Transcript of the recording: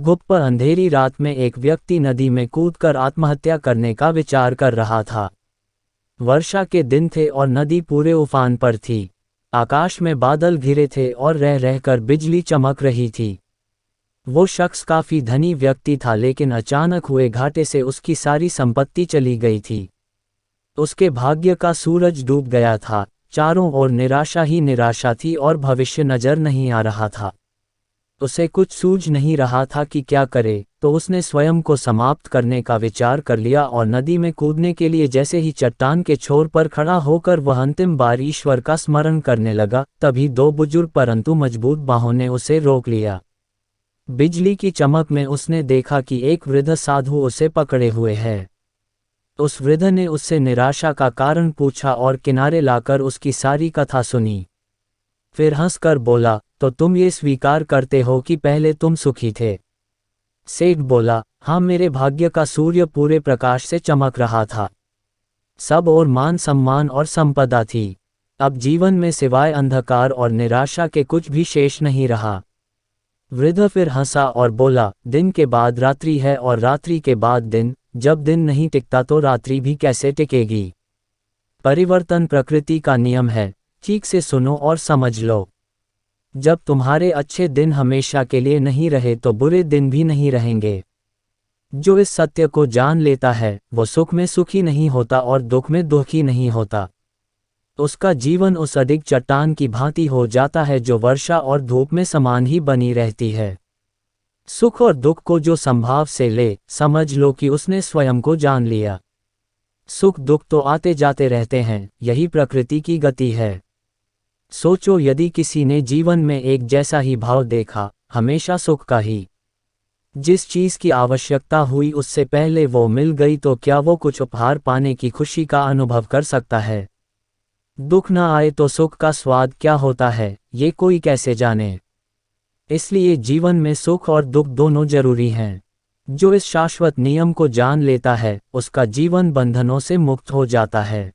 गुप्त अंधेरी रात में एक व्यक्ति नदी में कूदकर आत्महत्या करने का विचार कर रहा था। वर्षा के दिन थे और नदी पूरे उफान पर थी। आकाश में बादल घिरे थे और रह रहकर बिजली चमक रही थी। वो शख्स काफी धनी व्यक्ति था, लेकिन अचानक हुए घाटे से उसकी सारी संपत्ति चली गई थी। उसके भाग्य का सूरज डूब गया था। चारों ओर निराशा ही निराशा थी और भविष्य नजर नहीं आ रहा था। उसे कुछ सूझ नहीं रहा था कि क्या करे, तो उसने स्वयं को समाप्त करने का विचार कर लिया और नदी में कूदने के लिए जैसे ही चट्टान के छोर पर खड़ा होकर वह अंतिम बार ईश्वर का स्मरण करने लगा, तभी दो बुजुर्ग परंतु मजबूत बाहों ने उसे रोक लिया। बिजली की चमक में उसने देखा कि एक वृद्ध साधु उसे पकड़े हुए है। उस वृद्ध ने उससे निराशा का कारण पूछा और किनारे लाकर उसकी सारी कथा सुनी। फिर हंसकर बोला, तो तुम ये स्वीकार करते हो कि पहले तुम सुखी थे? सेठ बोला, हाँ, मेरे भाग्य का सूर्य पूरे प्रकाश से चमक रहा था। सब और मान सम्मान और संपदा थी। अब जीवन में सिवाय अंधकार और निराशा के कुछ भी शेष नहीं रहा। वृद्ध फिर हंसा और बोला, दिन के बाद रात्रि है और रात्रि के बाद दिन। जब दिन नहीं टिकता तो रात्रि भी कैसे टिकेगी? परिवर्तन प्रकृति का नियम है। ठीक से सुनो और समझ लो। जब तुम्हारे अच्छे दिन हमेशा के लिए नहीं रहे तो बुरे दिन भी नहीं रहेंगे। जो इस सत्य को जान लेता है वो सुख में सुखी नहीं होता और दुख में दुखी नहीं होता। उसका जीवन उस अडिग चट्टान की भांति हो जाता है जो वर्षा और धूप में समान ही बनी रहती है। सुख और दुख को जो संभाव से ले, समझ लो कि उसने स्वयं को जान लिया। सुख दुख तो आते जाते रहते हैं, यही प्रकृति की गति है। सोचो, यदि किसी ने जीवन में एक जैसा ही भाव देखा, हमेशा सुख का ही, जिस चीज की आवश्यकता हुई उससे पहले वो मिल गई, तो क्या वो कुछ उपहार पाने की खुशी का अनुभव कर सकता है? दुख न आए तो सुख का स्वाद क्या होता है, ये कोई कैसे जाने? इसलिए जीवन में सुख और दुख दोनों जरूरी हैं। जो इस शाश्वत नियम को जान लेता है, उसका जीवन बंधनों से मुक्त हो जाता है।